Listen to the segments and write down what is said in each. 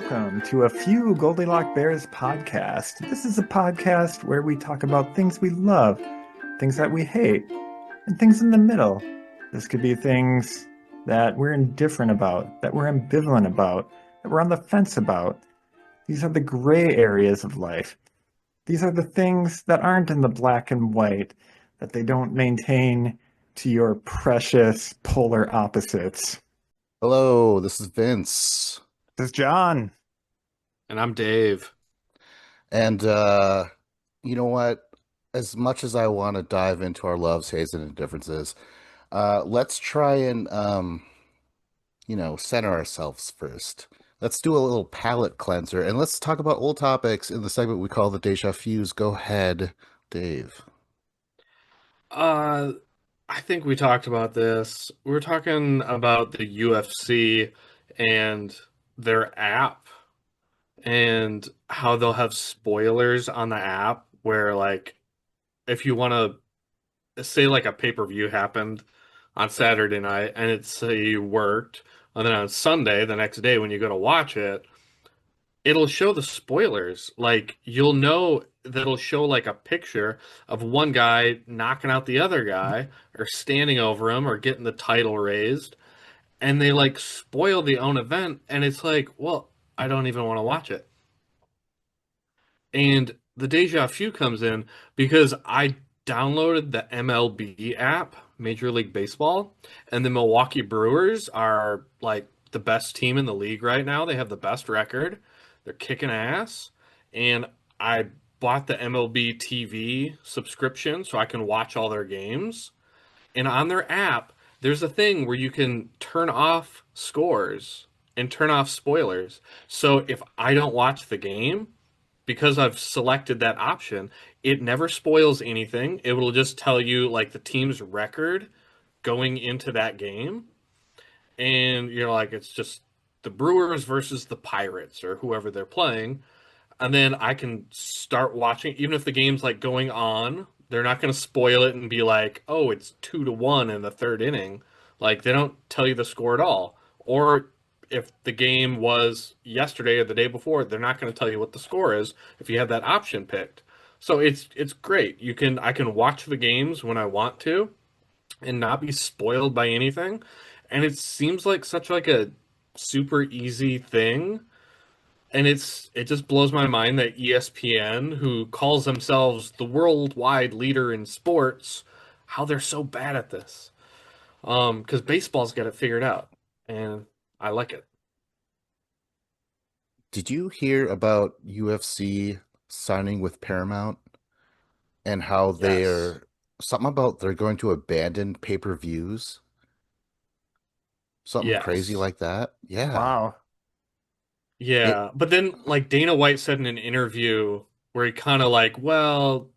welcome to a few Goldilock Bears podcast. This is a podcast where we talk about things we love, things that we hate, and things in the middle. This could be things that we're indifferent about, that we're ambivalent about, that we're on the fence about. These are the gray areas of life. These are the things that aren't in the black and white, that they don't maintain to your precious polar opposites. Hello, this is Vince. This is John. And I'm Dave. And you know what? As much as I want to dive into our loves, hates, and indifferences, let's try and center ourselves first. Let's do a little palate cleanser and let's talk about old topics in the segment we call the Deja Fuse. Go ahead, Dave. Uh, I think we talked about this. We were talking about the UFC and their app and how they'll have spoilers on the app where, like, if you want to say, like, a pay-per-view happened on Saturday night and it's say you worked, and then on Sunday, the next day when you go to watch it, it'll show the spoilers. Like, you'll know that it'll show like a picture of one guy knocking out the other guy or standing over him or getting the title raised, and they like spoil the own event, and it's like, well, I don't even want to watch it. And the deja vu comes in because I downloaded the MLB app, Major League Baseball, and the Milwaukee Brewers are like the best team in the league right now. They have the best record. They're kicking ass. And I bought the MLB TV subscription so I can watch all their games. And on their app, there's a thing where you can turn off scores and turn off spoilers. So if I don't watch the game, because I've selected that option, it never spoils anything. It will just tell you like the team's record going into that game. And you're like, it's just the Brewers versus the Pirates or whoever they're playing. And then I can start watching, even if the game's like going on, they're not going to spoil it and be like, oh, it's 2-1 in the third inning. Like, they don't tell you the score at all. Or if the game was yesterday or the day before, they're not going to tell you what the score is if you have that option picked. So it's great. I can watch the games when I want to and not be spoiled by anything. And it seems like such like a super easy thing. And it just blows my mind that ESPN, who calls themselves the worldwide leader in sports, how they're so bad at this. Because baseball's got it figured out, and I like it. Did you hear about UFC signing with Paramount and how Yes. they're something about they're going to abandon pay-per-views? Something crazy Yes. like that? Yeah. Wow. It Yeah. But then, like, Dana White said in an interview where he kind of like, well,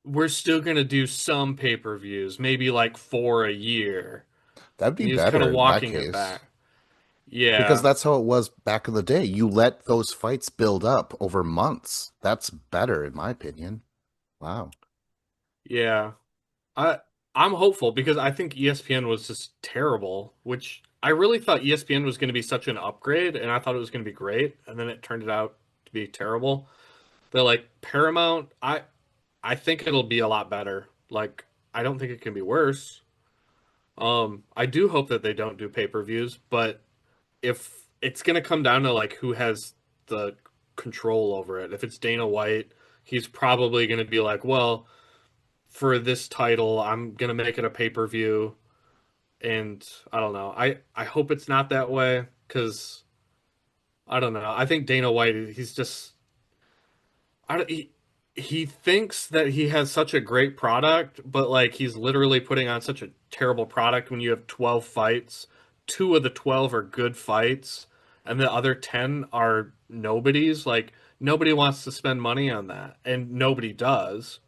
we're still going to do some pay-per-views, maybe like 4 a year. That'd And be he was kind better of in that walking it case. back. Because Yeah. that's how it was back in the day. You let those fights build up over months. That's better, in my opinion. Wow. Yeah. I I'm hopeful because I think ESPN was just terrible, which I really thought ESPN was going to be such an upgrade and I thought it was going to be great, and then it turned out to be terrible. But like Paramount, I think it'll be a lot better. Like, I don't think it can be worse. I do hope that they don't do pay-per-views, but if it's going to come down to like who has the control over it. If it's Dana White, he's probably going to be like, well, for this title, I'm gonna make it a pay per view, and I don't know. I hope it's not that way because I don't know. I think Dana White, he's just I don't, he thinks that he has such a great product, but like he's literally putting on such a terrible product when you have 12 fights. Two of the 12 are good fights, and the other 10 are nobodies. Like, nobody wants to spend money on that, and nobody does.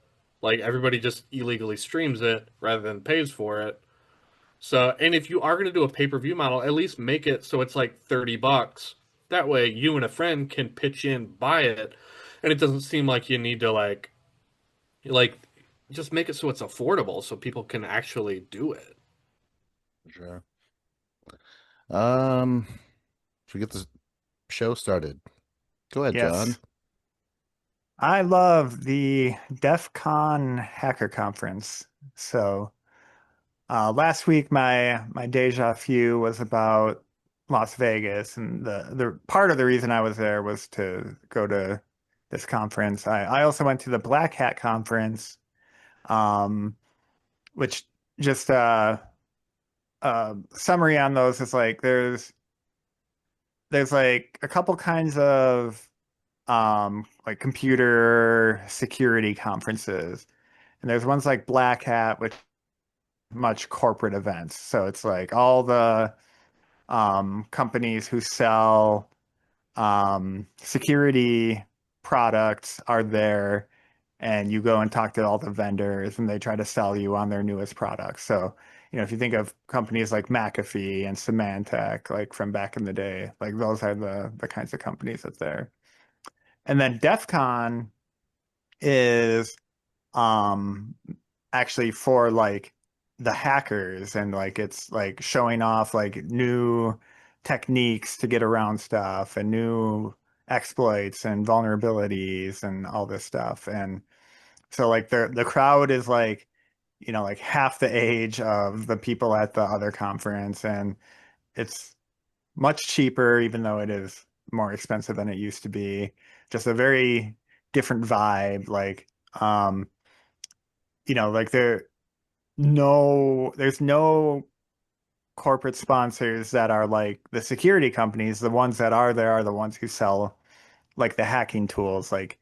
Like, everybody just illegally streams it rather than pays for it. So, and if you are going to do a pay-per-view model, at least make it so it's like $30. That way you and a friend can pitch in, buy it, and it doesn't seem like you need to like just make it so it's affordable so people can actually do it. Sure. Um, should we get the show started? Go ahead, John. Yes. I love the DEFCON hacker conference. So last week my deja vu was about Las Vegas, and the part of the reason I was there was to go to this conference. I also went to the Black Hat conference, um, which just summary on those is like there's like a couple kinds of like computer security conferences. And there's ones like Black Hat, which much corporate events. So it's like all the companies who sell security products are there, and you go and talk to all the vendors, and they try to sell you on their newest products. So, if you think of companies like McAfee and Symantec, like from back in the day, like those are the kinds of companies that's there. And then DEF CON is um actually for like the hackers, and like it's like showing off like new techniques to get around stuff and new exploits and vulnerabilities and all this stuff. And so like the crowd is like like half the age of the people at the other conference, and it's much cheaper even though it is more expensive than it used to be. Just a very different vibe. Like like there's no corporate sponsors that are like the security companies. The ones that are there are the ones who sell like the hacking tools. Like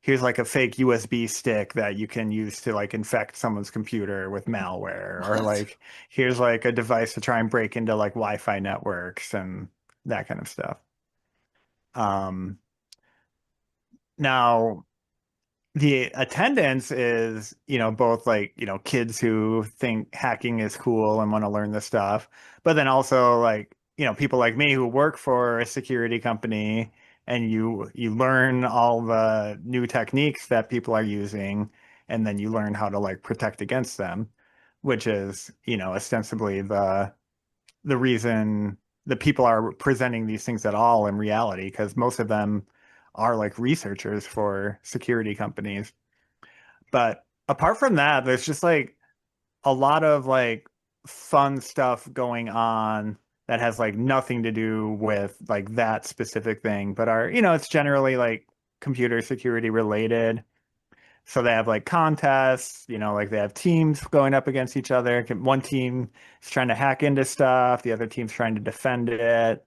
here's like a fake USB stick that you can use to like infect someone's computer with malware, or What? like here's like a device to try and break into like Wi-Fi networks and that kind of stuff. Um, Now the attendance is, both like, kids who think hacking is cool and want to learn this stuff, but then also like, people like me who work for a security company, and you learn all the new techniques that people are using, and then you learn how to like protect against them, which is, ostensibly the reason that people are presenting these things at all in reality, because most of them are like researchers for security companies. But apart from that, there's just like a lot of like fun stuff going on that has like nothing to do with like that specific thing, but it's generally like computer security related. So they have like contests, like they have teams going up against each other. One team is trying to hack into stuff, the other team's trying to defend it,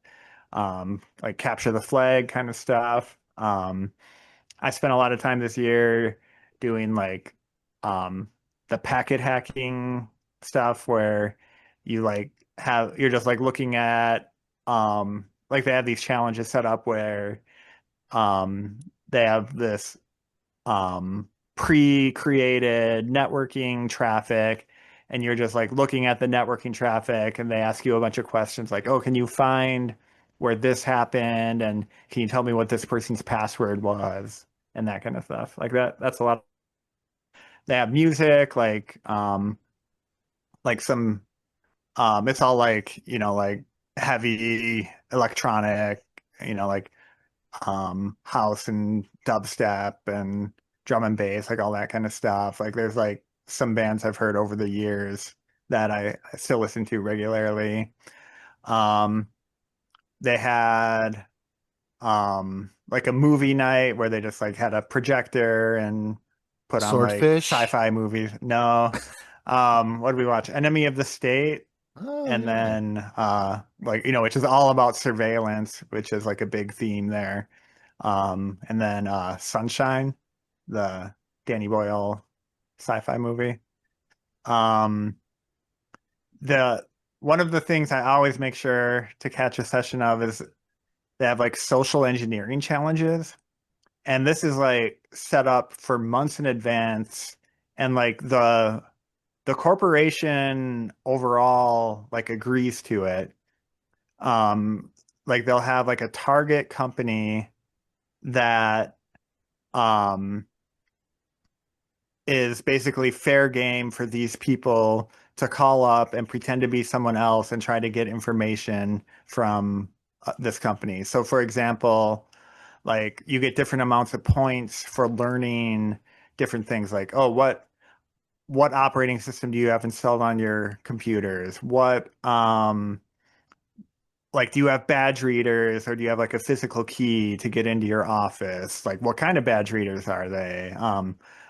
like capture the flag kind of stuff. I spent a lot of time this year doing like um, the packet hacking stuff, where you're just like looking at like they have these challenges set up where they have this um, pre-created networking traffic, and you're just like looking at the networking traffic, and they ask you a bunch of questions like, oh, can you find where this happened, and can you tell me what this person's password was, and that kind of stuff. Like that's a lot. They have music, like some it's all like, like heavy electronic, like house and dubstep and drum and bass, like all that kind of stuff. Like there's like some bands I've heard over the years that I still listen to regularly. Um, they had like a movie night where they just like had a projector and put on like Swordfish? sci-fi movies. No. What did we watch? Enemy of the State. Oh, And yeah. then like which is all about surveillance, which is like a big theme there. And then Sunshine, the Danny Boyle sci-fi movie. Um the One of the things I always make sure to catch a session of is they have like social engineering challenges. And this is like set up for months in advance, and like the corporation overall like agrees to it. Like they'll have like a target company that um is basically fair game for these people to call up and pretend to be someone else and try to get information from this company. So for example, like you get different amounts of points for learning different things like, oh, what operating system do you have installed on your computers? What like do you have badge readers or do you have like a physical key to get into your office? Like what kind of badge readers are they?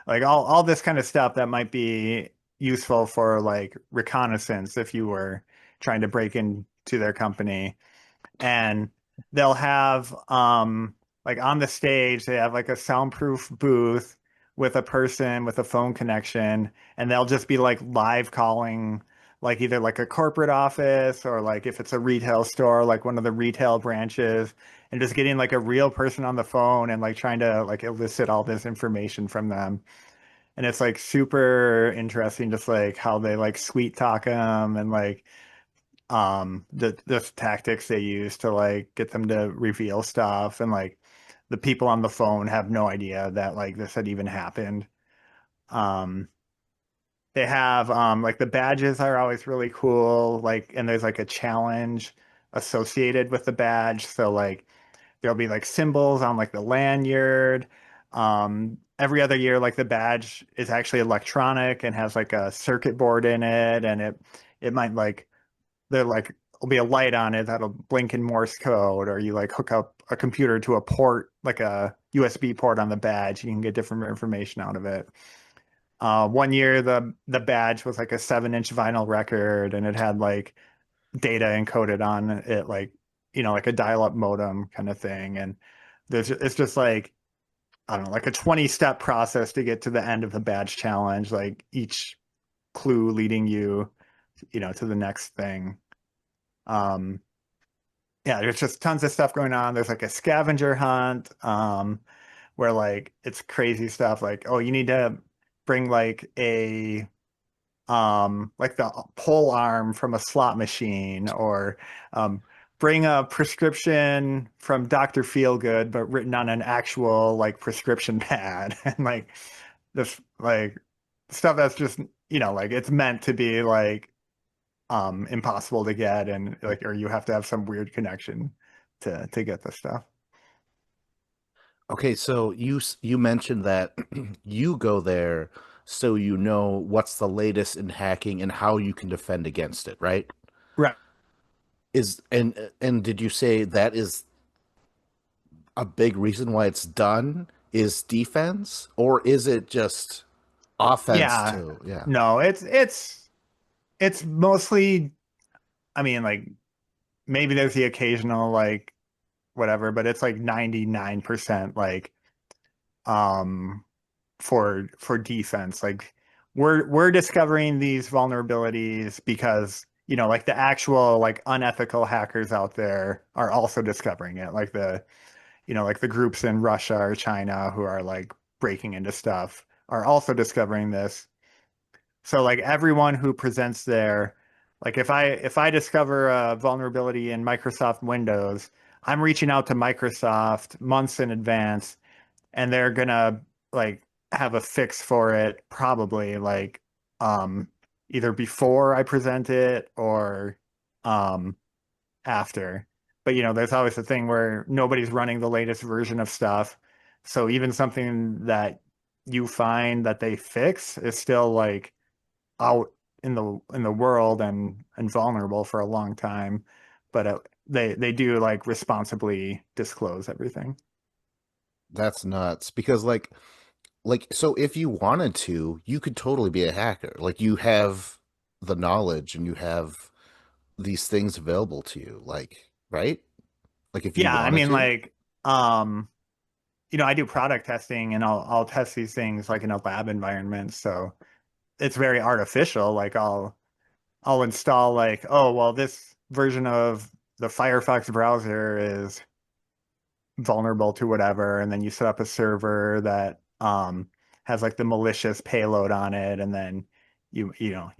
Like all this kind of stuff that might be useful for like reconnaissance if you were trying to break into their company. And they'll have like on the stage they have like a soundproof booth with a person with a phone connection, and they'll just be like live calling like either like a corporate office or like if it's a retail store like one of the retail branches, and just getting like a real person on the phone and like trying to like elicit all this information from them. And it's like super interesting just like how they like sweet talk them and like the tactics they use to like get them to reveal stuff, and like the people on the phone have no idea that like this had even happened. um they have like the badges are always really cool, like, and there's like a challenge associated with the badge, so like there'll be like symbols on like the lanyard. Every other year like the badge is actually electronic and has like a circuit board in it, and it might like there like will be a light on it that'll blink in Morse code, or you like hook up a computer to a port, like a USB port on the badge, you can get different information out of it. One year the badge was like a 7-inch vinyl record, and it had like data encoded on it, like like a dial-up modem kind of thing. And it's just like I don't know, like a 20-step process to get to the end of the badge challenge, like each clue leading you, to the next thing. Um, yeah, there's just tons of stuff going on. There's like a scavenger hunt, where like it's crazy stuff like, oh, you need to bring like the pole arm from a slot machine, or um bring a prescription from Dr. Feelgood but written on an actual like prescription pad. And like this like stuff that's just like it's meant to be like impossible to get, and like or you have to have some weird connection to get the stuff. Okay, so you mentioned that you go there so you know what's the latest in hacking and how you can defend against it, right? Right. Is and did you say that is a big reason why it's done is defense, or is it just offense Yeah. too? Yeah. No, it's mostly, I mean, like maybe there's the occasional like whatever, but it's like 99% like um for defense. Like we're discovering these vulnerabilities because like the actual like unethical hackers out there are also discovering it, like like the groups in Russia or China who are like breaking into stuff are also discovering this. So like everyone who presents there, like if I discover a vulnerability in Microsoft Windows, I'm reaching out to Microsoft months in advance, and they're gonna like have a fix for it probably like um either before I present it or um after. But there's always a thing where nobody's running the latest version of stuff. So even something that you find that they fix is still like out in the world and vulnerable for a long time. But they do like responsibly disclose everything. That's nuts because like so if you wanted to, you could totally be a hacker. Like you have the knowledge and you have these things available to you, like, right? Like if you Yeah, I wanted mean to. like um I do product testing, and I'll test these things like in a lab environment. So it's very artificial. Like I'll install like, oh, well, this version of the Firefox browser is vulnerable to whatever, and then you set up a server that has like the malicious payload on it, and then you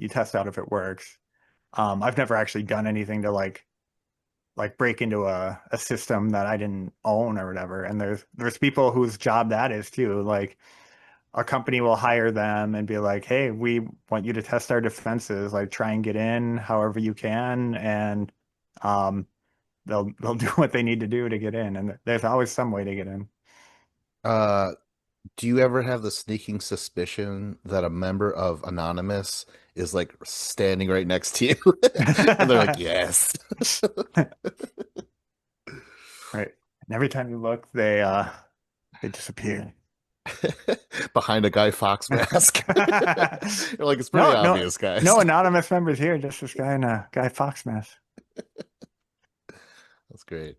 test out if it works. I've never actually done anything to like break into a system that I didn't own or whatever. And there's people whose job that is too. Like a company will hire them and be like, "Hey, we want you to test our defenses. Like try and get in however you can, and um, they'll do what they need to do to get in, and there's always some way to get in. Uh, do you ever have the sneaking suspicion that a member of Anonymous is like standing right next to you? And they're like, yes. Right. And every time you look, they disappear. Behind a Guy Fawkes mask. You're like, it's pretty No, no, obvious, guys. no anonymous members here. Just this guy in a Guy Fawkes mask. That's great.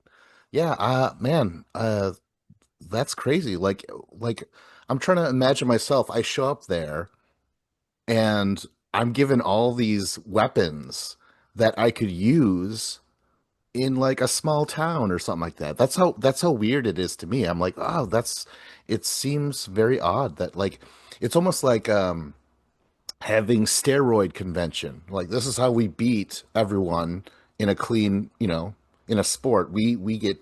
Yeah, man, that's crazy. Like I'm trying to imagine myself. I show up there and I'm given all these weapons that I could use in like a small town or something like that. That's how weird it is to me. I'm like, oh, it seems very odd that like it's almost like having steroid convention. Like this is how we beat everyone in a clean, in a sport. We get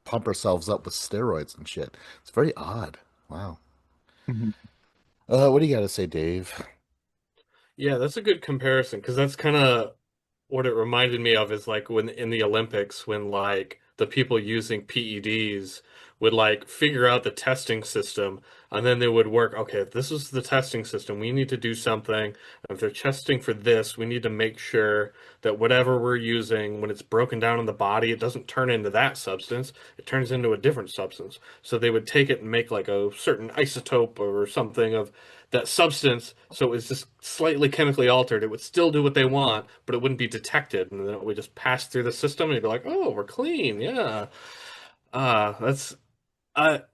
pump ourselves up with steroids and shit. It's very odd. Wow. Mhm. What do you got to say, Dave? Yeah, that's a good comparison because that's kind of what it reminded me of is like when in the Olympics when like the people using PEDs would like figure out the testing system and then they would work, okay, if this is the testing system, we need to do something. If they're testing for this, we need to make sure that whatever we're using, when it's broken down in the body, it doesn't turn into that substance. It turns into a different substance. So they would take it and make like a certain isotope or something of that substance, so it was just slightly chemically altered. It would still do what they want, but it wouldn't be detected, and then it would just pass through the system, and you'd be like, "Oh, we're clean, yeah." That's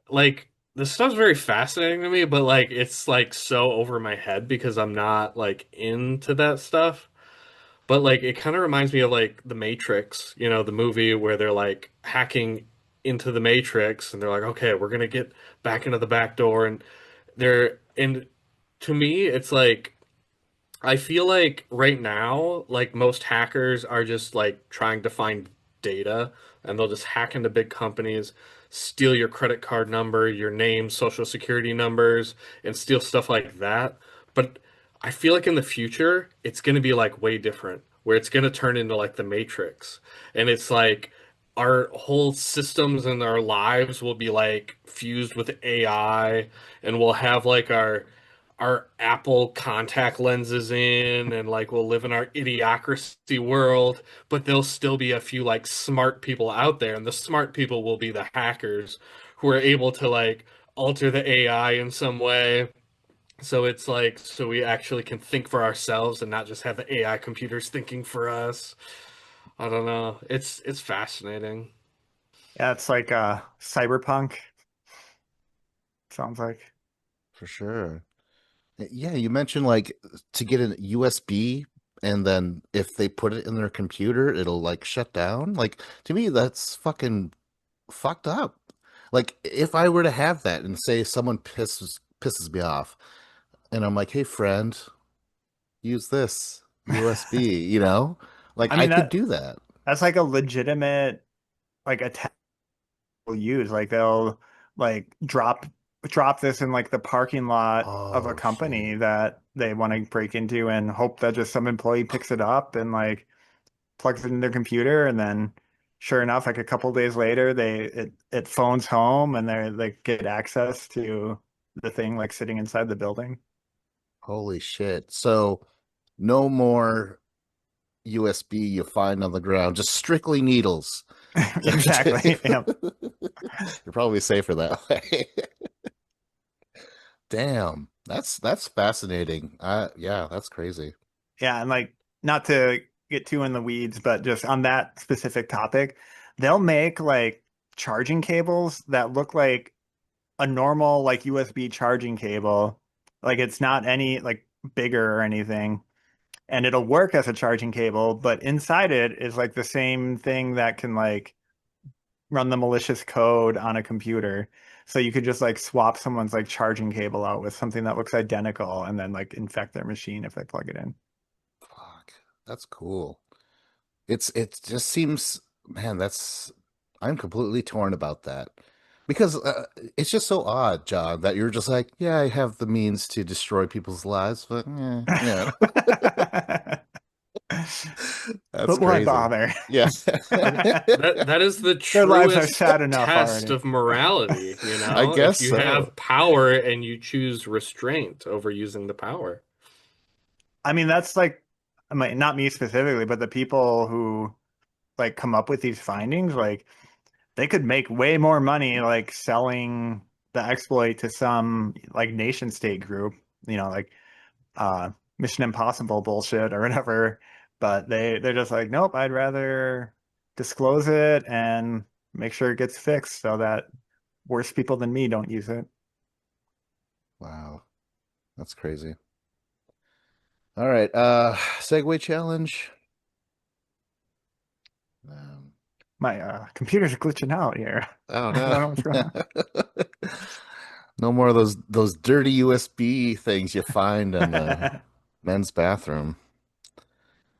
like this stuff's very fascinating to me, but like it's like so over my head because I'm not like into that stuff. But like it kind of reminds me of like The Matrix, the movie where they're like hacking into the Matrix, and they're like, "Okay, we're gonna get back into the back door," and and to me, it's like I feel like right now, like most hackers are just like trying to find data and they'll just hack into big companies, steal your credit card number, your name, social security numbers, and steal stuff like that. But I feel like in the future, it's going to be like way different, where it's going to turn into like the Matrix. And it's like our whole systems and our lives will be like fused with AI, and we'll have like our Apple contact lenses in and like we'll live in our idiocracy world, but there'll still be a few like smart people out there, and the smart people will be the hackers who are able to like alter the AI in some way. So it's like so we actually can think for ourselves and not just have the AI computers thinking for us. I don't know. It's fascinating. Yeah, it's like cyberpunk. Sounds like. For sure. Yeah, you mentioned like to get an USB and then if they put it in their computer, it'll like shut down. Like to me, that's fucking fucked up. Like if I were to have that and say someone pisses me off and I'm like, "Hey friend, use this USB," Like I I mean could do that. that's like a legitimate like attack will use. Like they'll like drop this in like the parking lot of a Oh company shit. that they want to break into and hope that just some employee picks it up and like plugs it in their computer and then sure enough, like a couple days later it phones home and they like get access to the thing like sitting inside the building. Holy shit. So no more USB you find on the ground, just strictly needles. Exactly. Yeah. You're probably safer that way. Damn, that's fascinating. Yeah, that's crazy. Yeah, and like not to get too in the weeds, but just on that specific topic, they'll make like charging cables that look like a normal like USB charging cable. Like it's not any like bigger or anything. And it'll work as a charging cable, but inside it is like the same thing that can like run the malicious code on a computer. So you could just like swap someone's like charging cable out with something that looks identical and then like infect their machine if they plug it in. Fuck, that's cool. It just seems, man, that's I'm completely torn about that because it's just so odd, John, that you're just like, yeah, I have the means to destroy people's lives, but yeah. That's But why crazy. bother? Yeah. That is the Their lives are truest sad enough test already. of morality, you I know? guess If you so. have power and you choose restraint over using the power. I mean, that's like, I mean, not me specifically, but the people who like come up with these findings, like they could make way more money like selling the exploit to some like nation state group, like uh Mission Impossible bullshit or whatever. But they're just like, nope, I'd rather disclose it and make sure it gets fixed so that worse people than me don't use it. Wow. That's crazy. All right. Segue challenge. Um, My computer's glitching out here. oh I don't no. know what's going on. No more of those dirty USB things you find in the men's bathroom.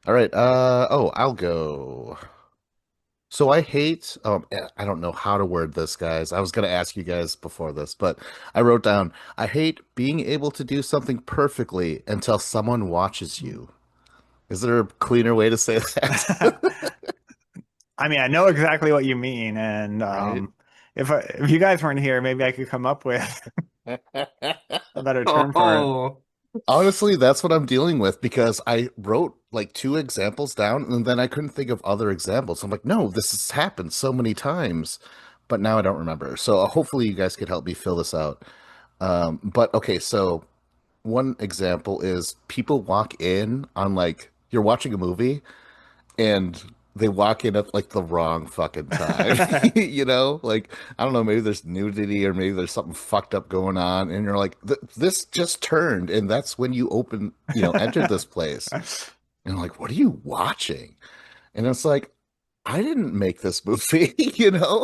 All right. I'll go. So I hate, I don't know how to word this, guys. I was going to ask you guys before this, but I wrote down, I hate being able to do something perfectly until someone watches you. Is there a cleaner way to say that? I mean, I know exactly what you mean, and Right? if you guys weren't here, maybe I could come up with a better term for it. Oh, Honestly, that's what I'm dealing with because I wrote like two examples down and then I couldn't think of other examples. I'm like, no, this has happened so many times, but now I don't remember. So hopefully you guys could help me fill this out. But okay, so one example is people walk in on like you're watching a movie and they walk in at like the wrong fucking time. You know, like I don't know, maybe there's nudity or maybe there's something fucked up going on, and you're like, this just turned, and that's when you entered this place, and I'm like, what are you watching? And it's like, I didn't make this movie,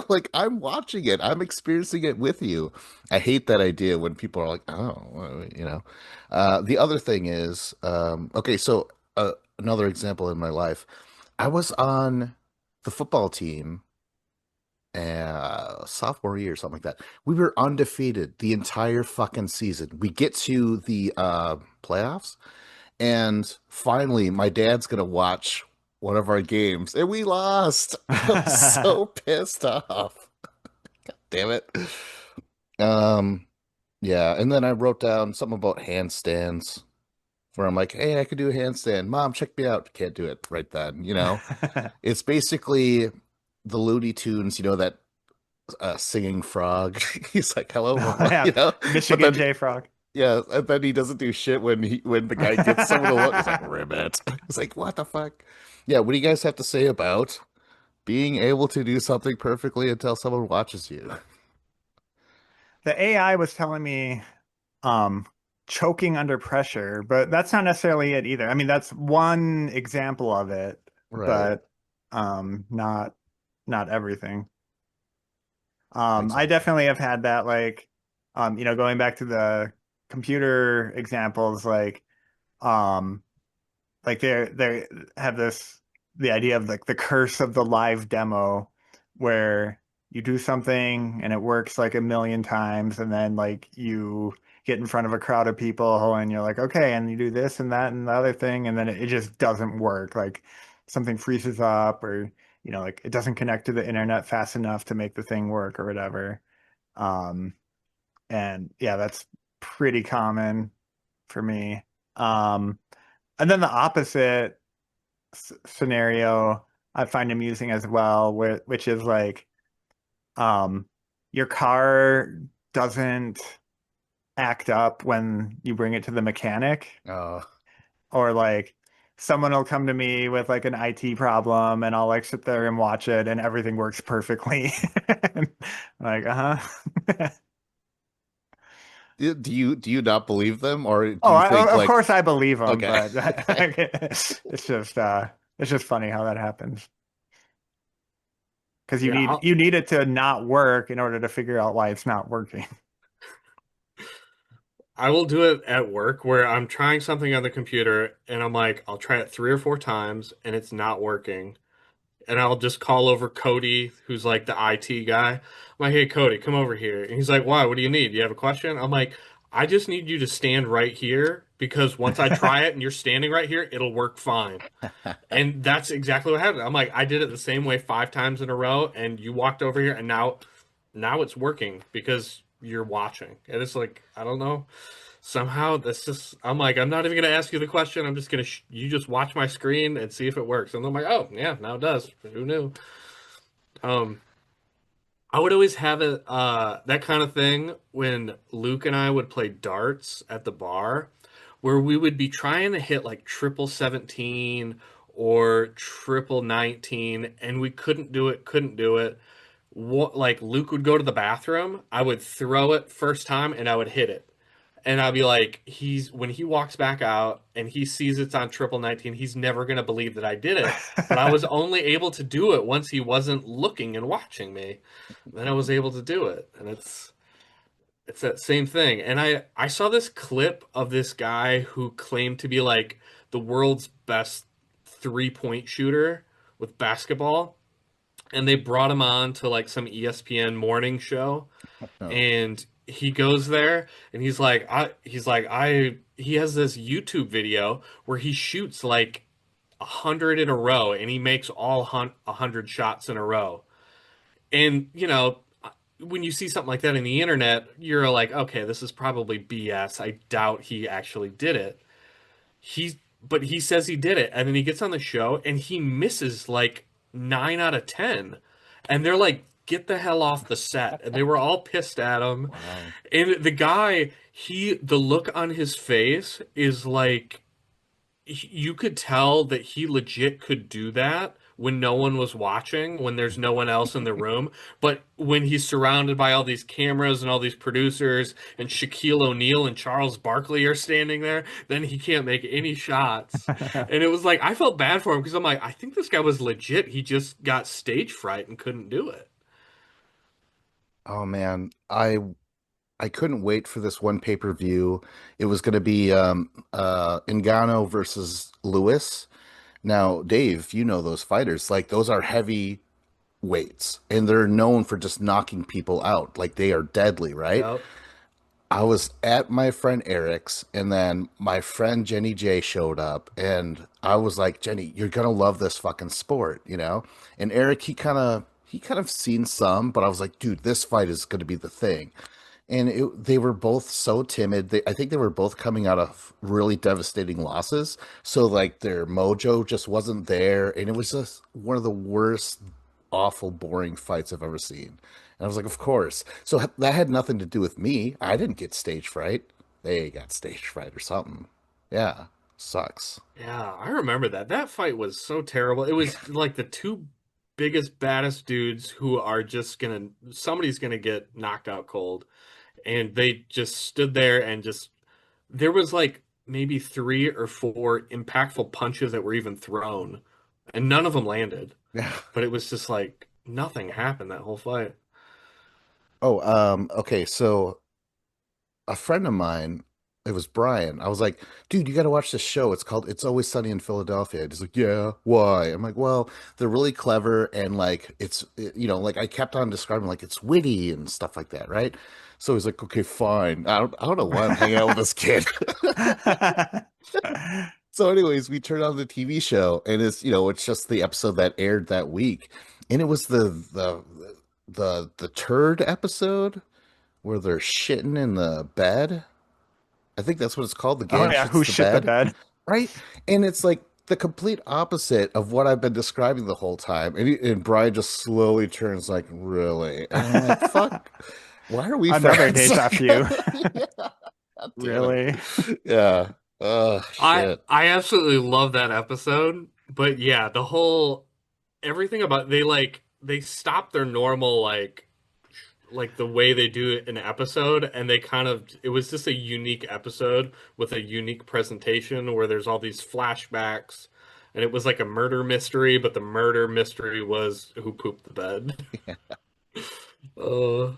like I'm watching it, I'm experiencing it with you. I hate that idea when people are like, oh, the other thing is, okay, so another example in my life. I was on the football team sophomore year, something like that. We were undefeated the entire fucking season. We get to the playoffs, and finally, my dad's gonna watch one of our games, and we lost. I was so pissed off. Damn it. Um, yeah, and then I wrote down something about handstands, where I'm like, hey, I could do a handstand. Mom, check me out. Can't do it right then. It's basically the Looney Tunes, that singing frog. He's like, "Hello, Oh, mama," yeah, But Michigan then, J Frog. yeah, and then he doesn't do shit when the guy gets someone to look. He's like, "Ribbit." It's like, what the fuck? Yeah, what do you guys have to say about being able to do something perfectly until someone watches you? The AI was telling me um choking under pressure, but that's not necessarily it either. I mean, that's one example of it, Right. but not everything. I Exactly. definitely have had that, like, going back to the computer examples, um, like they have the idea of like the curse of the live demo, where you do something and it works like a million times, and then like you get in front of a crowd of people and you're like, okay, and you do this and that and the other thing, and then it just doesn't work. Like something freezes up, or like it doesn't connect to the internet fast enough to make the thing work or whatever. Um, and yeah, that's pretty common for me. Um, and then the opposite scenario I find amusing as well, which is like um, your car doesn't act up when you bring it to the mechanic, Oh, or like someone will come to me with like an IT problem and I'll like sit there and watch it and everything works perfectly. Like, uh-huh. do you not believe them, or do Oh, you think of like, course I believe them, okay, but it's just funny how that happens. Because yeah. you need it to not work in order to figure out why it's not working. I will do it at work where I'm trying something on the computer and I'm like, I'll try it 3 or 4 times and it's not working. And I'll just call over Cody, who's like the IT guy. I'm like, hey, Cody, come over here. And he's like, why? What do you need? You have a question? I'm like, I just need you to stand right here because once I try it and you're standing right here, it'll work fine. And that's exactly what happened. I'm like, I did it the same way 5 times in a row, and you walked over here, and now it's working because you're watching. And it's like, I don't know. Somehow that's just, I'm like, I'm not even going to ask you the question. I'm just going to, you just watch my screen and see if it works. And I'm like, oh, yeah, now it does. Who knew? Um, I would always have it, that kind of thing when Luke and I would play darts at the bar, where we would be trying to hit like triple 17 or triple 19, and we couldn't do it. Like Luke would go to the bathroom, I would throw it first time and I would hit it. And I'd be like, when he walks back out and he sees it's on triple 19, he's never gonna believe that I did it. But I was only able to do it once he wasn't looking and watching me. Then I was able to do it. And it's that same thing. And I saw this clip of this guy who claimed to be like the world's best 3-point shooter with basketball. And they brought him on to like some ESPN morning show, No. and he goes there and he has this YouTube video where he shoots like 100 in a row and he makes all 100 shots in a row. And when you see something like that in the internet, you're like, okay, this is probably BS. I doubt he actually did it. But he says he did it, and then he gets on the show and he misses like 9 out of 10, and they're like, "Get the hell off the set!" And they were all pissed at him. Wow. And the guy, the look on his face is like you could tell that he legit could do that when no one was watching, when there's no one else in the room. But when he's surrounded by all these cameras and all these producers and Shaquille O'Neal and Charles Barkley are standing there, then he can't make any shots. And it was like, I felt bad for him because I'm like, I think this guy was legit. He just got stage fright and couldn't do it. Oh man, I couldn't wait for this one pay-per-view. It was going to be Ngannou versus Lewis. Now, Dave, you know those fighters. Like those are heavy weights and they're known for just knocking people out. Like they are deadly, right? Yep. I was at my friend Eric's, and then my friend Jenny J showed up, and I was like, Jenny, you're gonna love this fucking sport, you know? And Eric, he kind of seen some, but I was like, dude, this fight is gonna be the thing. And they were both so timid. I think they were both coming out of really devastating losses, so like their mojo just wasn't there, and it was just one of the worst, awful, boring fights I've ever seen. And I was like, of course. So that had nothing to do with me. I didn't get stage fright. They got stage fright or something. Yeah, sucks. Yeah, I remember that. That fight was so terrible. It was like the two biggest, baddest dudes who are just somebody's gonna get knocked out cold. And they just stood there and there was like maybe 3 or 4 impactful punches that were even thrown, and none of them landed. Yeah. But it was just like nothing happened that whole fight. Oh, okay. So a friend of mine, it was Brian. I was like, dude, you got to watch this show. It's called It's Always Sunny in Philadelphia. He's like, yeah, why? I'm like, well, they're really clever and like like I kept on describing like it's witty and stuff like that, right? So he's like, okay, fine. I don't know why I'm hanging out with this kid. So, anyways, we turned on the TV show, and it's just the episode that aired that week, and it was the turd episode where they're shitting in the bed. I think that's what it's called. The Oh gang yeah, who shits the shit the bed, bed? right? And it's like the complete opposite of what I've been describing the whole time. And Brian just slowly turns like, really? And I'm like, fuck. Why are we Another friends? deja vu. Yeah, God damn Really? it. Yeah. Oh I shit. I absolutely love that episode, but yeah, the whole everything about they stop their normal like the way they do it in an episode, and it was just a unique episode with a unique presentation where there's all these flashbacks, and it was like a murder mystery, but the murder mystery was who pooped the bed. uh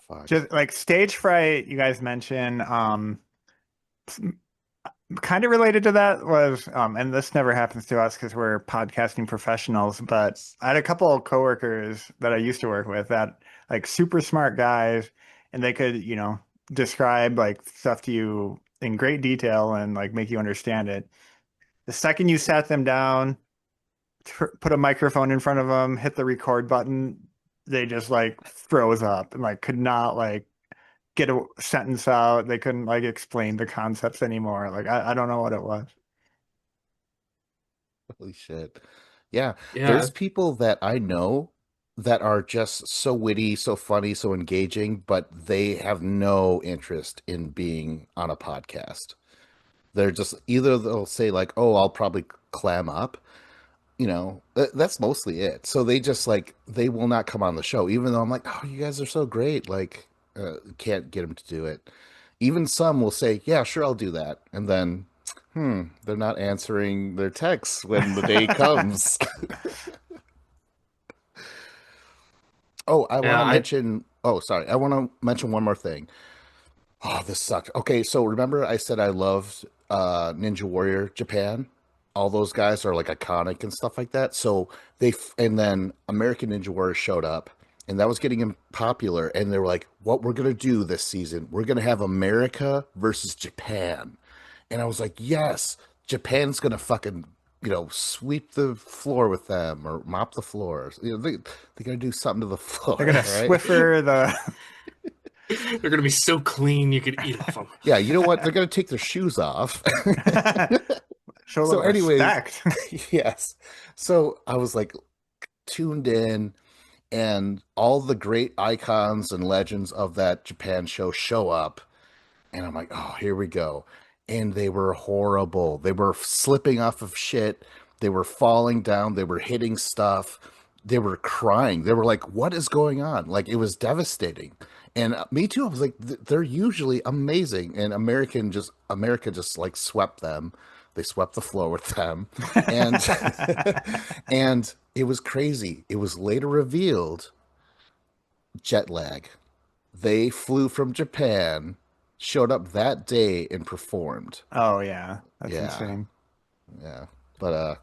Fuck. Just like stage fright, you guys mentioned. Kind of related to that was, and this never happens to us because we're podcasting professionals, but I had a couple of coworkers that I used to work with that like super smart guys, and they could, describe like stuff to you in great detail and like make you understand it. The second you sat them down, put a microphone in front of them, hit the record button, they just like froze up and like could not like get a sentence out. They couldn't like explain the concepts anymore. Like I don't know what it was. Holy shit. Yeah, Yeah, there's people that I know that are just so witty, so funny, so engaging, but they have no interest in being on a podcast. They're just either they'll say like, "Oh, I'll probably clam up," that's mostly it. So they just like they will not come on the show, even though I'm like, "Oh, you guys are so great!" Like, can't get them to do it. Even some will say, "Yeah, sure, I'll do that," and then, they're not answering their texts when the day comes. Oh, I want yeah, to I mention. Oh, sorry, I want to mention one more thing. Oh, this sucked. Okay, so remember I said I loved Ninja Warrior Japan? All those guys are like iconic and stuff like that. So and then American Ninja Warrior showed up and that was getting popular and they were like, "What we're going to do this season, we're going to have America versus Japan." And I was like, "Yes, Japan's going to fucking, sweep the floor with them or mop the floors. They're going to do something to the They're floor, gonna right?" Swiffer the they're gonna be so clean you could eat off them. Yeah, you know what? They're going to take their shoes off. show a So, little anyways, respect. yes. So I was like tuned in, and all the great icons and legends of that Japan show show up. And I'm like, oh, here we go. And they were horrible. They were slipping off of shit. They were falling down. They were hitting stuff. They were crying. They were like, what is going on? Like, it was devastating. And me too. I was like, they're usually amazing. And America just like swept them. They swept the floor with them. And, and it was crazy. It was later revealed jet lag. They flew from Japan, showed up that day, and performed. Oh yeah, that's Yeah, insane. yeah. But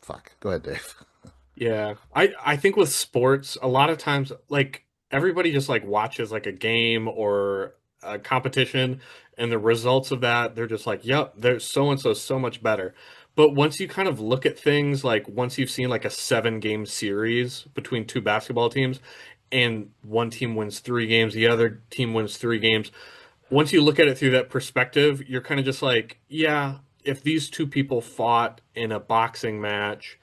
fuck. Go ahead, Dave. Yeah. I think with sports, a lot of times like everybody just like watches like a game or a competition and the results of that, they're just like, "Yep, there's so and so so much better." But once you kind of look at things like once you've seen like a 7 game series between two basketball teams and one team wins 3 games, the other team wins 3 games, once you look at it through that perspective, you're kind of just like, yeah, if these two people fought in a boxing match,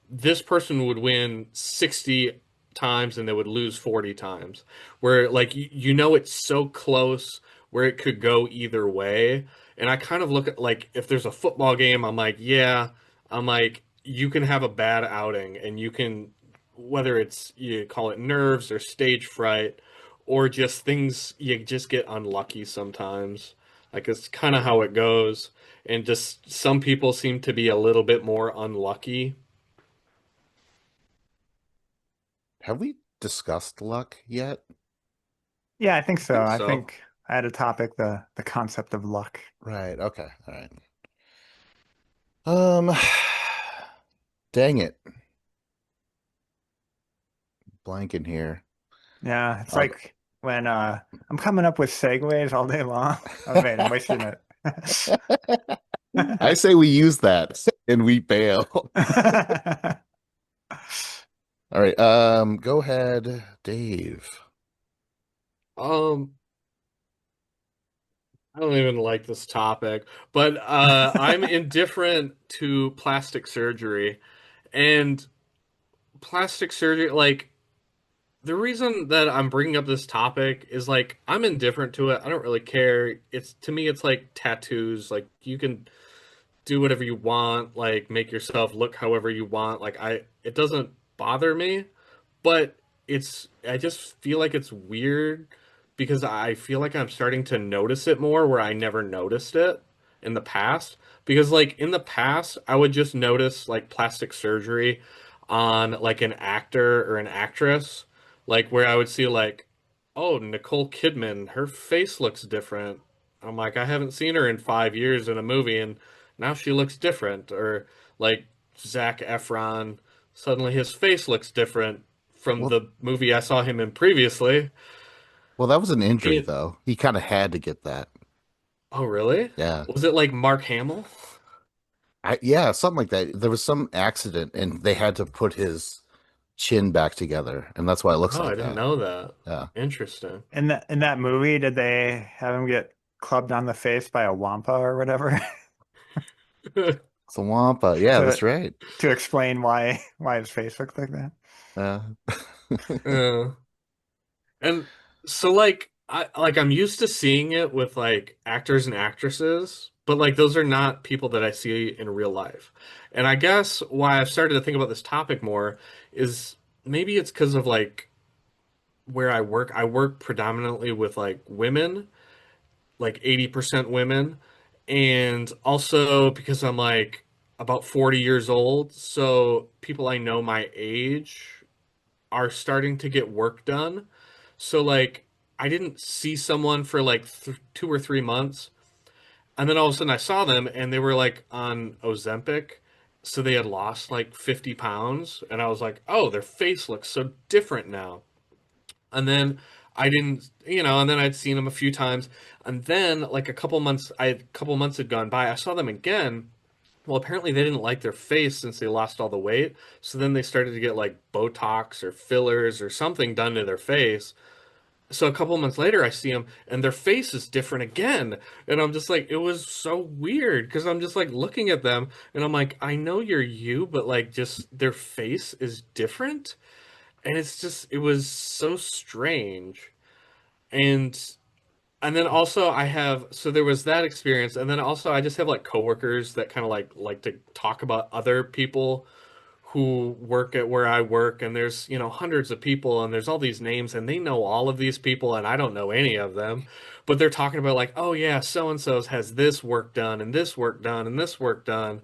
this person would win 60 times and they would lose 40 times. Where, like, it's so close where it could go either way. And I kind of look at, like, if there's a football game, I'm like, yeah, I'm like, you can have a bad outing and you can, whether it's, you call it nerves or stage fright or just things, you just get unlucky sometimes. Like, it's kind of how it goes. And just some people seem to be a little bit more unlucky. Have we discussed luck yet? Yeah, I think I so. think I so. think I had a topic, the concept of luck. Right. Okay. All right. Um, dang it, blanking here. Yeah, it's I'll, like when I'm coming up with segues all day long. Oh wait, I'm wasting it. I say we use that and we bail. All right. Go ahead, Dave. Um, I don't even like this topic, but I'm indifferent to plastic surgery. And plastic surgery, like, the reason that I'm bringing up this topic is like I'm indifferent to it. I don't really care. It's to me, it's like tattoos. Like you can do whatever you want, like make yourself look however you want. It doesn't bother me. But I just feel like it's weird because I feel like I'm starting to notice it more where I never noticed it in the past. Because like in the past, I would just notice like plastic surgery on like an actor or an actress, like where I would see like, oh, Nicole Kidman, her face looks different. I'm like, I haven't seen her in 5 years in a movie and now she looks different. Or like Zac Efron, suddenly his face looks different from Well, the movie I saw him in previously. Well, that was an injury And, though. He kind of had to get that. oh, really? Yeah. Was it like Mark Hamill? Yeah, something like that. There was some accident and they had to put his chin back together, and that's why it looks Oh, I like didn't that. know that. Yeah. Interesting. In that movie, did they have him get clubbed on the face by a wampa or whatever Swampa. Yeah, that's to right. to explain why his face looked like that? Uh, Yeah. And so I'm used to seeing it with like actors and actresses, but like those are not people that I see in real life. And I guess why I've started to think about this topic more is maybe it's because of like where I work. I work predominantly with like women, like 80% women, and also because I'm like about 40 years old, so people I know my age are starting to get work done. So like I didn't see someone for like 2 or 3 months, and then all of a sudden I saw them and they were like on Ozempic, so they had lost like 50 pounds, and I was like, oh, their face looks so different now. And then I didn't, and then I'd seen them a few times, and then like a couple months had gone by, I saw them again. Well, apparently they didn't like their face since they lost all the weight. So then they started to get like Botox or fillers or something done to their face. So a couple months later, I see them and their face is different again. And I'm just like, it was so weird because I'm just like looking at them and I'm like, I know you're you, but like just their face is different. And it was so strange. And and then also so there was that experience, and then also I just have like coworkers that kind of like to talk about other people who work at where I work, and there's, hundreds of people and there's all these names and they know all of these people and I don't know any of them, but they're talking about like, oh yeah, so and so's has this work done and this work done and this work done.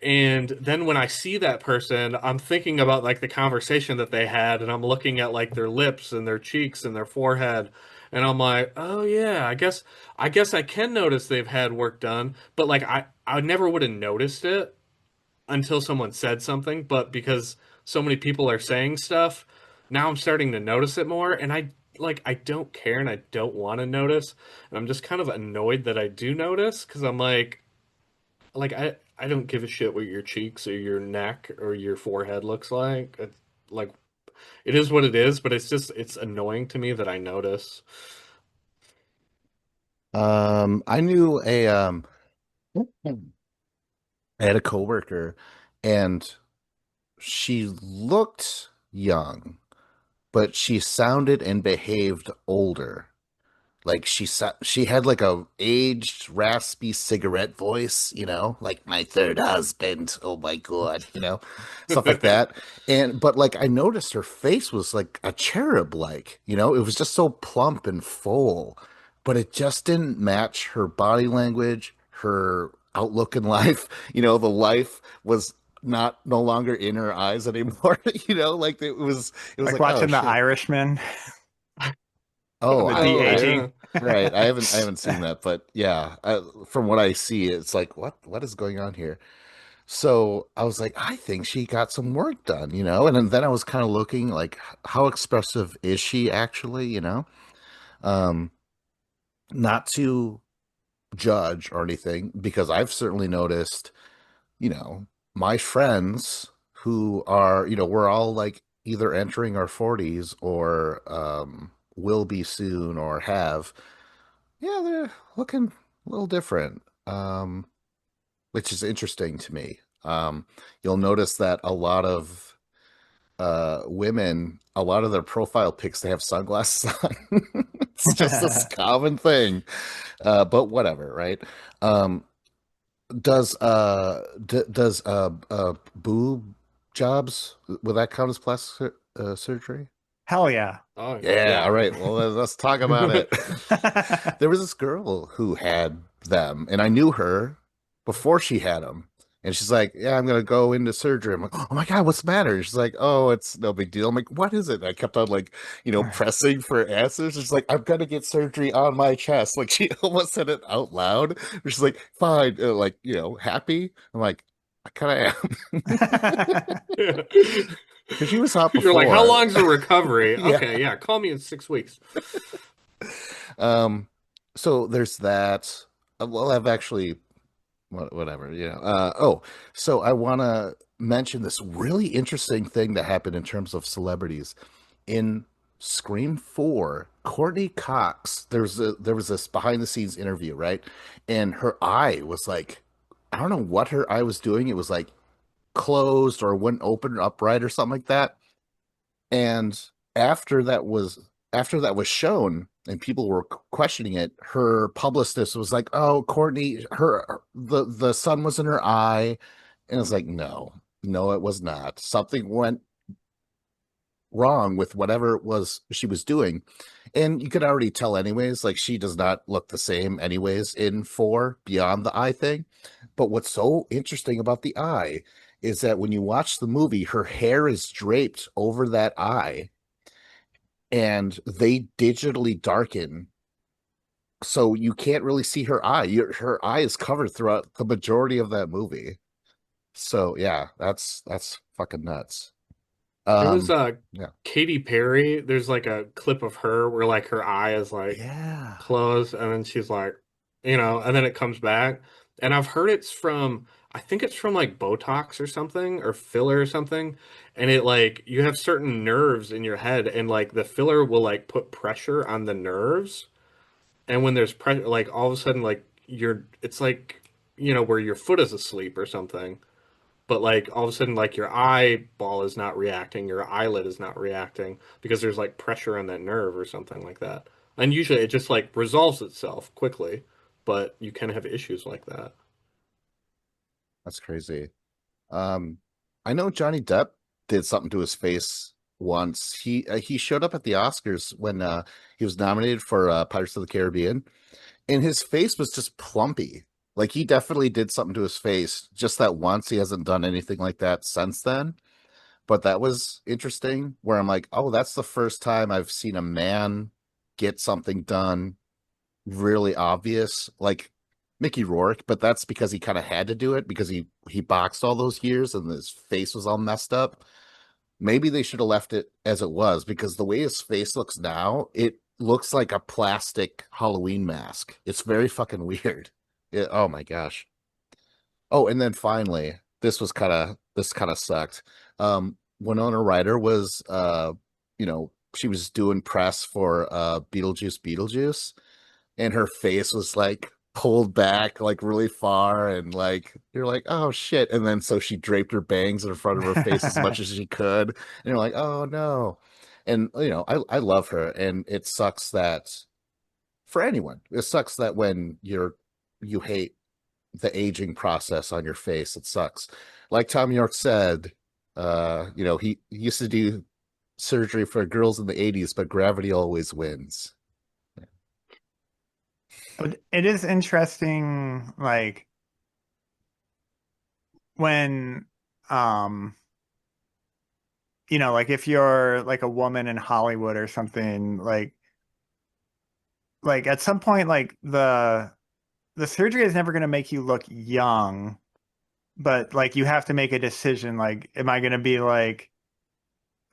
And then when I see that person, I'm thinking about like the conversation that they had, and I'm looking at like their lips and their cheeks and their forehead, and I'm like, oh yeah, I guess I can notice they've had work done, but like I never would have noticed it until someone said something, but because so many people are saying stuff, now I'm starting to notice it more, and I don't care and I don't want to notice, and I'm just kind of annoyed that I do notice because I'm like I don't give a shit what your cheeks or your neck or your forehead looks like. It's like it is what it is, but it's annoying to me that I notice. I knew I had a coworker, and she looked young, but she sounded and behaved older. Like she had like a aged, raspy cigarette voice, like my third husband. Oh my God, stuff like that. And but like I noticed her face was like a cherub, like, it was just so plump and full, but it just didn't match her body language, her outlook in life. The life was not no longer in her eyes anymore. Like it was Like like, oh watching The shit. Irishman, Oh, the Oh I yeah. de-aging. right. I haven't seen that, but yeah, from what I see, it's like what is going on here? So I was like, I think she got some work done, and then I was kind of looking like how expressive is she actually? Um, Not to judge or anything, because I've certainly noticed, you know, my friends who are, we're all like either entering our 40s or will be soon or have. Yeah, they're looking a little different, which is interesting to me. You'll notice that a lot of women, a lot of their profile pics, they have sunglasses on. It's just this common thing, but whatever, right? Um, does boob jobs, will that count as plastic surgery? Hell yeah. Oh Yeah, all yeah. right. Well, let's talk about it. There was this girl who had them, and I knew her before she had them. And she's like, "Yeah, I'm gonna go into surgery." I'm like, "Oh my God, what's the matter?" And she's like, "Oh, it's no big deal." I'm like, "What is it?" And I kept on like, pressing for answers. She's like, "I'm gonna get surgery on my chest." Like she almost said it out loud. She's like, "Fine," like happy. I'm like, I kind of am, You're because she was hot like, how before. long's the recovery? Yeah. Okay, yeah, call me in 6 weeks. Um, so there's that. Well, I've actually whatever, oh, so I want to mention this really interesting thing that happened in terms of celebrities in Scream 4. Courtney Cox, there was this behind the scenes interview, right? And her eye was like, I don't know what her eye was doing. It was like closed or wouldn't open upright or something like that. And after that was after that was shown and people were questioning it, her publicist was like, "Oh, Courtney, the sun was in her eye," and it's like, "No, no, it was not. Something went wrong with whatever it was she was doing." And you could already tell, anyways. Like she does not look the same, anyways, in 4 beyond the eye thing. But what's so interesting about the eye is that when you watch the movie, her hair is draped over that eye and they digitally darken so you can't really see her eye. Her eye is covered throughout the majority of that movie. So yeah, that's fucking nuts. There was Yeah. Katy Perry. There's like a clip of her where like her eye is like Yeah. closed, and then she's like, and then it comes back. And I've heard it's from, I think it's from like Botox or something, or filler or something. And it like you have certain nerves in your head, and like the filler will like put pressure on the nerves. And when there's pressure, like all of a sudden, like it's like where your foot is asleep or something. But like all of a sudden, like your eyeball is not reacting, your eyelid is not reacting because there's like pressure on that nerve or something like that. And usually it just like resolves itself quickly, but you can have issues like that. That's crazy. Um, I know Johnny Depp did something to his face once. He showed up at the Oscars when he was nominated for Pirates of the Caribbean, and his face was just plumpy. Like he definitely did something to his face just that once. He hasn't done anything like that since then. But that was interesting. Where I'm like, oh, that's the first time I've seen a man get something done really obvious, like Mickey Rourke, but that's because he kind of had to do it because he boxed all those years and his face was all messed up. Maybe they should have left it as it was because the way his face looks now, it looks like a plastic Halloween mask. It's very fucking weird. Oh my gosh. Oh, and then finally, this kind of sucked. Winona Ryder was she was doing press for Beetlejuice, and her face was like pulled back like really far, and like you're like, oh shit. And then so she draped her bangs in front of her face as much as she could, and you're like, oh no. And I love her, and it sucks that for anyone, it sucks that when you hate the aging process on your face, it sucks. Like Tom York said, he used to do surgery for girls in the 80s, but gravity always wins. But it is interesting, like when, um, like if you're like a woman in Hollywood or something, like at some point, like the surgery is never going to make you look young, but like you have to make a decision. Like, am I going to be like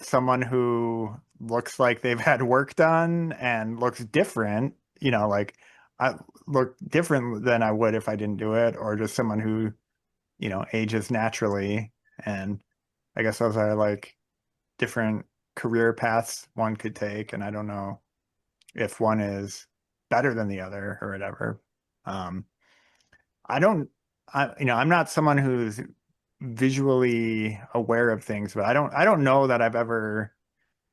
someone who looks like they've had work done and looks different, like I look different than I would if I didn't do it, or just someone who, ages naturally. And I guess those are like different career paths one could take. And I don't know if one is better than the other or whatever. Um, I don't, I'm not someone who's visually aware of things, but I don't know that I've ever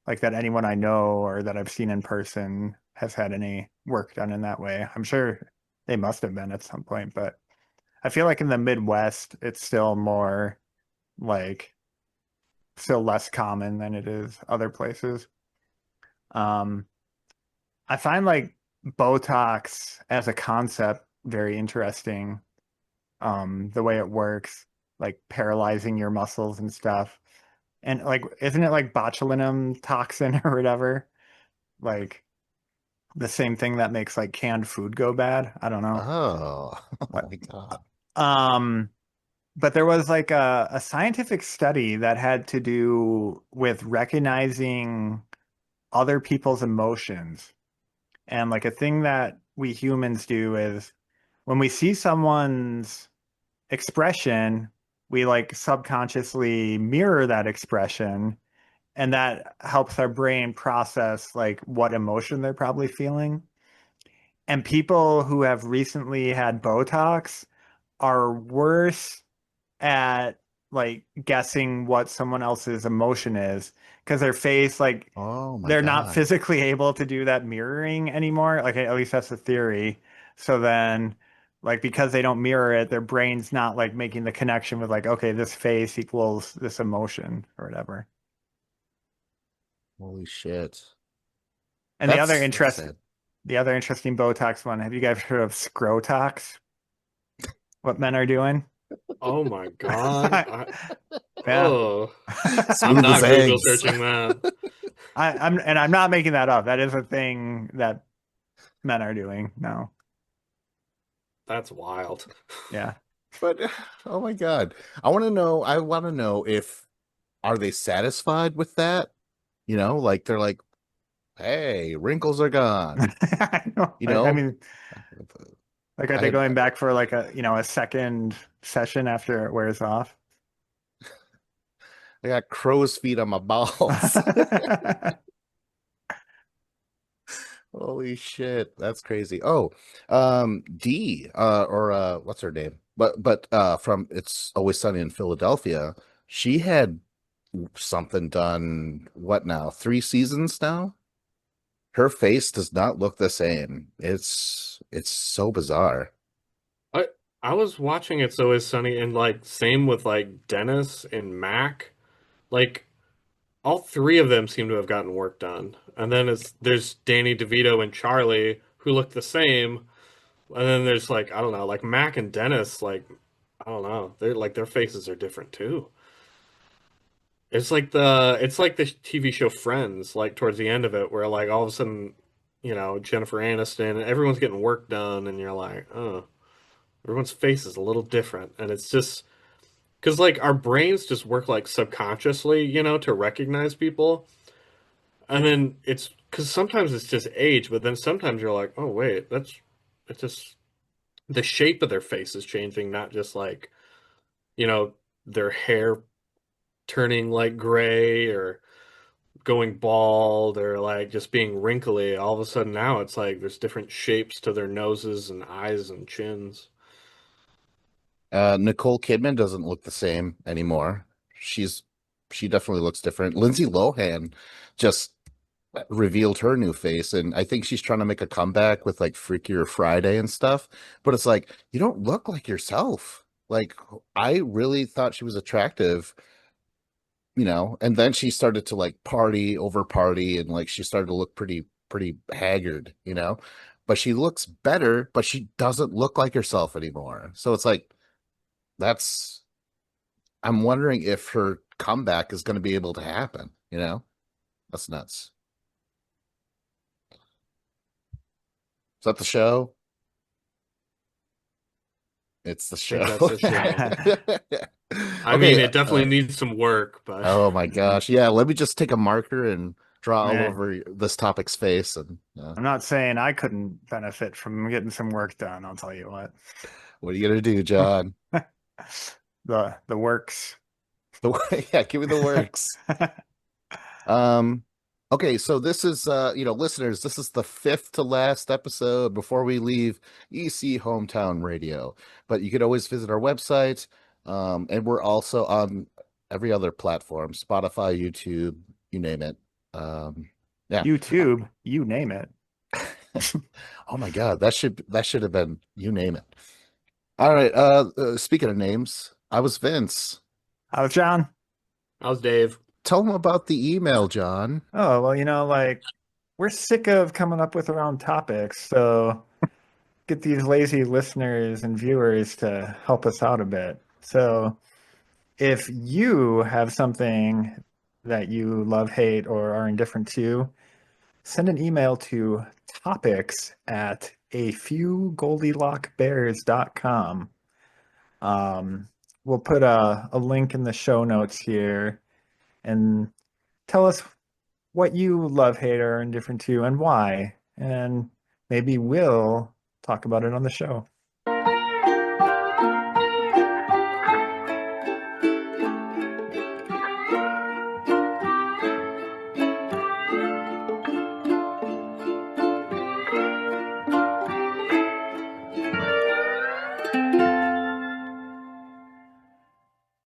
like that anyone I know or that I've seen in person has had any work done in that way. I'm sure they must have been at some point, but I feel like in the Midwest, it's still more like still less common than it is other places. Um, I find like Botox as a concept very interesting. The way it works, like paralyzing your muscles and stuff. And like, isn't it like botulinum toxin or whatever? Like the same thing that makes like canned food go bad. I don't know. Oh, oh What? my God. Um, but there was like a scientific study that had to do with recognizing other people's emotions. And like a thing that we humans do is when we see someone's expression, we like subconsciously mirror that expression, and that helps our brain process like what emotion they're probably feeling. And people who have recently had Botox are worse at like guessing what someone else's emotion is because their face, like, Oh my they're not God. physically able to do that mirroring anymore. Like, at least that's the theory. So then, like, because they don't mirror it, their brain's not like making the connection with like, okay, this face equals this emotion or whatever. Holy shit. And That's sad. the other interesting Botox one, have you guys heard of Scrotox? What men are doing? Oh my God. Yeah. Oh, I'm Smooth as not Google eggs. searching that. I'm not making that up. That is a thing that men are doing now. That's wild. Yeah. But oh my God. I want to know if are they satisfied with that? You know, like they're like, hey, wrinkles are gone. I know. You I know, mean, like, are I they had going back for like a second session after it wears off? I got crow's feet on my balls. Holy shit, that's crazy. Oh, D, or what's her name? But from It's Always Sunny in Philadelphia, she had something done, what now? 3 seasons now? Her face does not look the same. It's so bizarre. I I was watching It's Always Sunny, and like same with like Dennis and Mac. Like all three of them seem to have gotten work done. And then there's Danny DeVito and Charlie who look the same. And then there's like I don't know, like Mac and Dennis, like I don't know, they're like their faces are different too. It's like the TV show Friends, like towards the end of it, where like all of a sudden, Jennifer Aniston and everyone's getting work done, and you're like, oh, everyone's face is a little different, and it's just because like our brains just work like subconsciously, to recognize people, and then it's because sometimes it's just age, but then sometimes you're like, oh wait, it's just the shape of their face is changing, not just like you know their hair turning like gray or going bald or like just being wrinkly. All of a sudden now it's like there's different shapes to their noses and eyes and chins. Nicole Kidman doesn't look the same anymore. She definitely looks different. Lindsay Lohan just revealed her new face, and I think she's trying to make a comeback with like Freakier Friday and stuff. But it's like you don't look like yourself. Like I really thought she was attractive, and then she started to like party over party, and like she started to look pretty haggard. But she looks better, but she doesn't look like herself anymore. So it's like that's I'm wondering if her comeback is going to be able to happen. That's nuts. Is that the show? It's the I think show. that's the show. I mean, Okay. it definitely needs some work, but Oh my gosh. Yeah, let me just take a marker and draw all Man, over this topic's face. And I'm not saying I couldn't benefit from getting some work done, I'll tell you what. what are you gonna do, John? The works. Yeah, give me the works. Um, okay, so this is listeners, this is the fifth to last episode before we leave EC Hometown Radio. But you could always visit our website. And we're also on every other platform, Spotify, YouTube, you name it. Yeah. YouTube, you name it. Oh my God, that should have been you name it. All right. Speaking of names, I was Vince. How's John? how's Dave? Tell them about the email, John. Oh, well, like, we're sick of coming up with our own topics, so get these lazy listeners and viewers to help us out a bit. So if you have something that you love, hate, or are indifferent to, send an email to topics at afewgoldilockbears.com. We'll put a link in the show notes here, and tell us what you love, hate, or are indifferent to and why. And maybe we'll talk about it on the show.